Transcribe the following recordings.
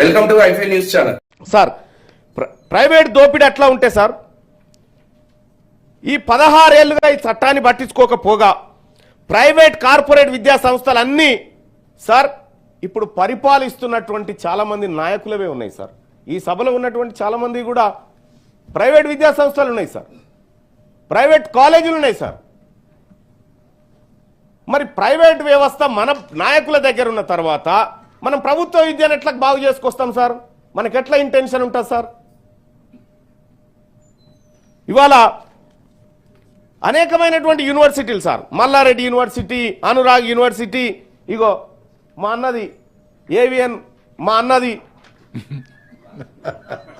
Welcome to ఐఫై news channel. Sir private దోపిడీ అట్లా ఉంటే సార్ ఈ 16 ఏళ్లుగా ఈ చట్టాన్ని పట్టించుకోకపోగా ప్రైవేట్ కార్పొరేట్ విద్యా సంస్థలన్నీ సార్ ఇప్పుడు పరిపాలిస్తున్నటువంటి చాలా మంది నాయకులవే ఉన్నాయి సార్. ఈ సభలో ఉన్నటువంటి చాలా మంది కూడా ప్రైవేట్ విద్యా సంస్థలు ఉన్నాయి సార్, ప్రైవేట్ కాలేజీలు ఉన్నాయి సార్. మరి ప్రైవేట్ వ్యవస్థ మన నాయకుల దగ్గర ఉన్న తర్వాత మనం ప్రభుత్వ విద్యను ఎట్లా బాగు చేసుకొస్తాం సార్? మనకి ఎట్లా ఇంటెన్షన్ ఉంటుంది సార్? ఇవాళ అనేకమైనటువంటి యూనివర్సిటీలు sir, Malla Reddy university, Anurag university, ఇగో మా అన్నది ఏవిఎన్, మా అన్నది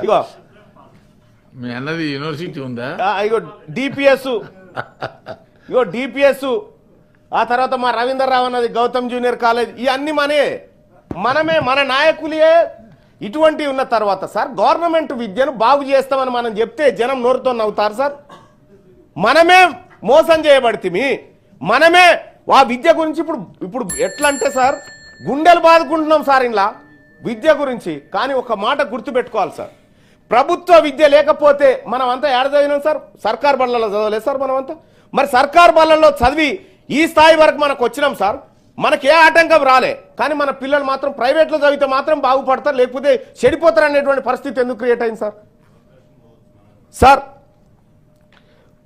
ఇగో మీ అన్నది యూనివర్సిటీ ఉందా, ఇగో డిపిఎస్, ఇగో డిపిఎస్, ఆ తర్వాత మా రవీందర్ రావు అన్నది గౌతమ్ జూనియర్ కాలేజ్. ఇవన్నీ మనమే మన నాయకులే ఇటువంటి ఉన్న తర్వాత సార్ గవర్నమెంట్ విద్యను బాగు చేస్తామని మనం చెప్తే జనం నోరుతో నవ్వుతారు సార్. మనమే మోసం చేయబడితే మనమే ఆ విద్య గురించి ఇప్పుడు ఎట్లా అంటే సార్ గుండెలు బాదుకుంటున్నాం సార్ ఇలా విద్య గురించి. కానీ ఒక మాట గుర్తుపెట్టుకోవాలి సార్, ప్రభుత్వ విద్య లేకపోతే మనం అంతా ఏడ చదివినాం సార్? సర్కార్ బళ్ళలో చదవలేదు సార్ మనమంతా. మరి సర్కార్ బళ్ళల్లో చదివి ఈ స్థాయి వరకు మనకు వచ్చినాం సార్, మనకి ఏ ఆటంకం రాలే. కానీ మన పిల్లలు మాత్రం ప్రైవేట్లో చదివితే మాత్రం బాగుపడతారు, లేకపోతే చెడిపోతారు అనేటువంటి పరిస్థితి ఎందుకు క్రియేట్ అయింది సార్? సార్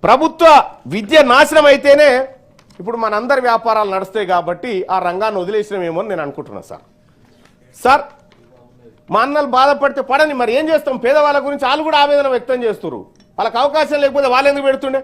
ప్రభుత్వ విద్య నాశనం అయితేనే ఇప్పుడు మనందరి వ్యాపారాలు నడుస్తాయి కాబట్టి ఆ రంగాన్ని వదిలేసినామేమో అని నేను అనుకుంటున్నాను సార్. సార్ మా అన్నలు బాధపడితే పడని, మరి ఏం చేస్తాం? పేదవాళ్ళ గురించి వాళ్ళు కూడా ఆవేదన వ్యక్తం చేస్తున్నారు. వాళ్ళకి అవకాశం లేకపోతే వాళ్ళు ఎందుకు పెడుతుండే?